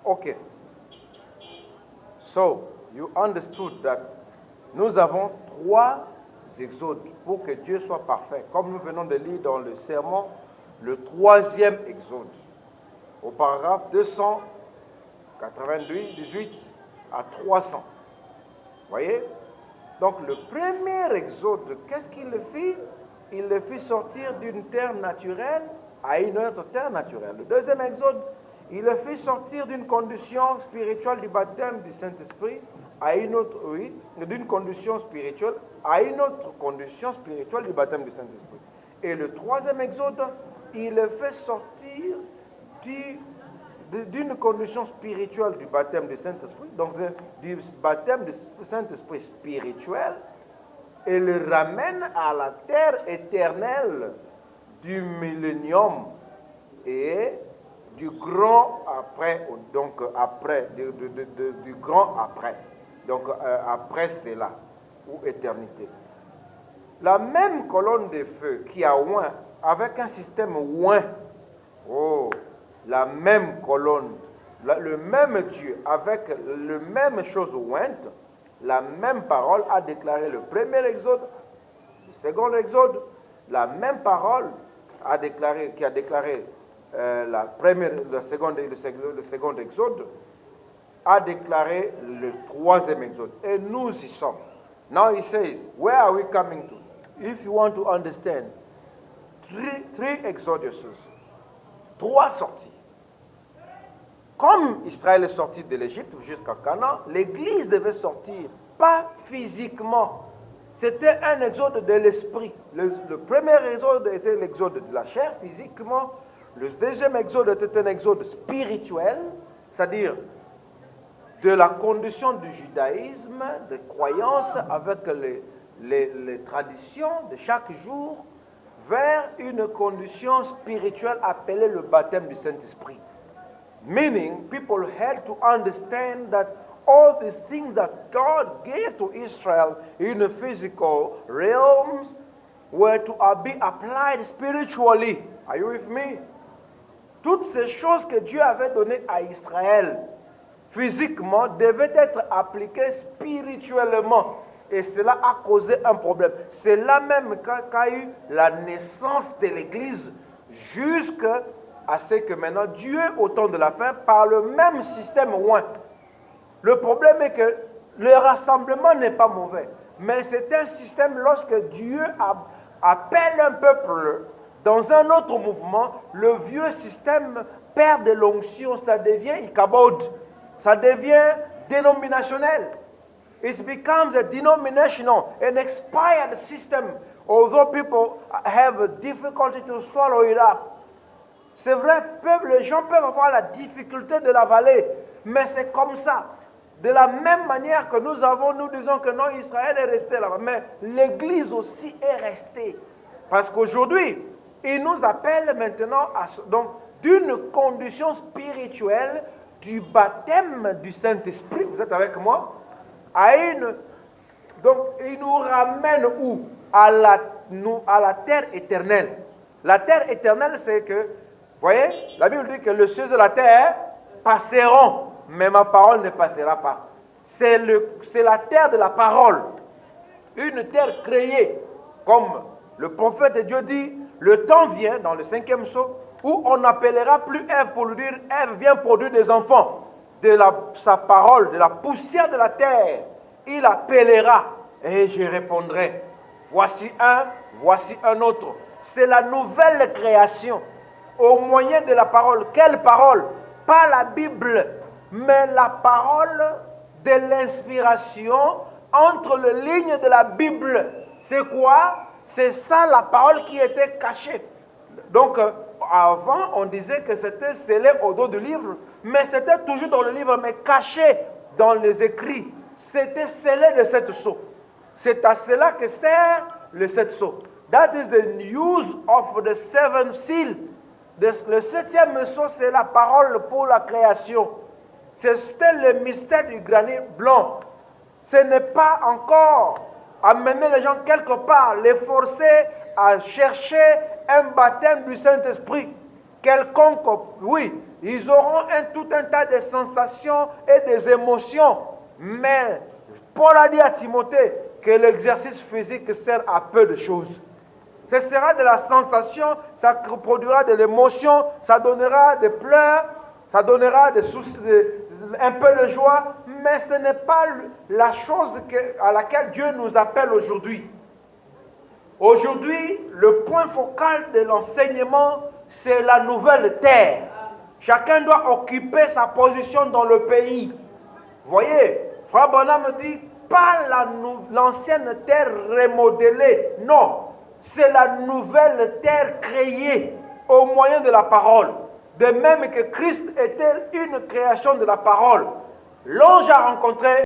Ok. So, you understood that nous avons 3 exodes pour que Dieu soit parfait. Comme nous venons de lire dans le sermon, le 3e exode. Au paragraphe 298 à 300. Voyez? Donc le premier exode, qu'est-ce qu'il le fit? Il le fit sortir d'une terre naturelle à une autre terre naturelle. Le deuxième exode, il le fit sortir d'une condition spirituelle du baptême du Saint-Esprit à une autre, oui, d'une condition spirituelle à une autre condition spirituelle du baptême du Saint-Esprit. Et le troisième exode, il le fait sortir d'une condition spirituelle du baptême du Saint-Esprit, donc du baptême du Saint-Esprit spirituel, et le ramène à la terre éternelle du millénium et du grand après, donc après, du grand après, donc après cela, ou éternité. La même colonne de feu qui a oint, avec un système oint, la même colonne, le même Dieu, avec le même chose ointe, la même parole a déclaré le premier exode, le second exode, la même parole qui a déclaré le second exode, a déclaré le troisième exode. Et nous y sommes. Now he says, where are we coming to? If you want to understand, three exoduses, 3 sorties. Comme Israël est sorti de l'Égypte jusqu'à Canaan, l'Église devait sortir, pas physiquement. C'était un exode de l'esprit. Le premier exode était l'exode de la chair, physiquement. Le deuxième exode était un exode spirituel, c'est-à-dire de la condition du judaïsme, des croyances avec les traditions de chaque jour, vers une condition spirituelle appelée le baptême du Saint-Esprit. Meaning, people had to understand that all the things that God gave to Israel in the physical realms were to be applied spiritually. Are you with me? Toutes ces choses que Dieu avait données à Israël physiquement devaient être appliquées spirituellement. Et cela a causé un problème. C'est là même qu'a eu la naissance de l'Église jusqu'à ce que maintenant Dieu, au temps de la fin, par le même système oint. Le problème est que le rassemblement n'est pas mauvais, mais c'est un système lorsque Dieu appelle un peuple dans un autre mouvement, le vieux système perd de l'onction, ça devient ikabod, ça devient dénominationnel. It becomes a denominational, an expired system, although people have a difficulty to swallow it up. C'est vrai, les gens peuvent avoir la difficulté de l'avaler, mais c'est comme ça. De la même manière que nous disons que non, Israël est resté là-bas, mais l'Église aussi est restée. Parce qu'aujourd'hui, il nous appelle maintenant d'une condition spirituelle du baptême du Saint-Esprit, vous êtes avec moi? Donc, il nous ramène où? À la terre éternelle. La terre éternelle, c'est que, vous voyez, la Bible dit que les cieux de la terre passeront, mais ma parole ne passera pas. C'est la terre de la parole. Une terre créée, comme le prophète de Dieu dit, le temps vient, dans le 5e psaume, où on n'appellera plus Ève pour lui dire, Ève vient produire des enfants. De sa parole, de la poussière de la terre, il appellera et je répondrai. Voici un autre. C'est la nouvelle création au moyen de la parole. Quelle parole? Pas la Bible, mais la parole de l'inspiration entre les lignes de la Bible. C'est quoi? C'est ça la parole qui était cachée. Donc, avant, on disait que c'était scellé au dos du livre, mais c'était toujours dans le livre, mais caché dans les écrits. C'était scellé de 7 sceaux. C'est à cela que sert le 7 sceaux. That is the use of the 7th seal. Le 7e sceau, c'est la parole pour la création. C'était le mystère du granit blanc. Ce n'est pas encore amener les gens quelque part, les forcer à chercher un baptême du Saint-Esprit. Quelconque, oui, Ils auront tout un tas de sensations et des émotions. Mais Paul a dit à Timothée que l'exercice physique sert à peu de choses. Ce sera de la sensation, ça produira de l'émotion, ça donnera des pleurs, ça donnera des soucis, un peu de joie, mais ce n'est pas la chose à laquelle Dieu nous appelle aujourd'hui. Aujourd'hui, le point focal de l'enseignement, c'est la nouvelle terre. Chacun doit occuper sa position dans le pays. Vous voyez, Frère Branham me dit, pas l'ancienne terre remodelée, non. C'est la nouvelle terre créée au moyen de la parole. De même que Christ était une création de la parole. L'ange a rencontré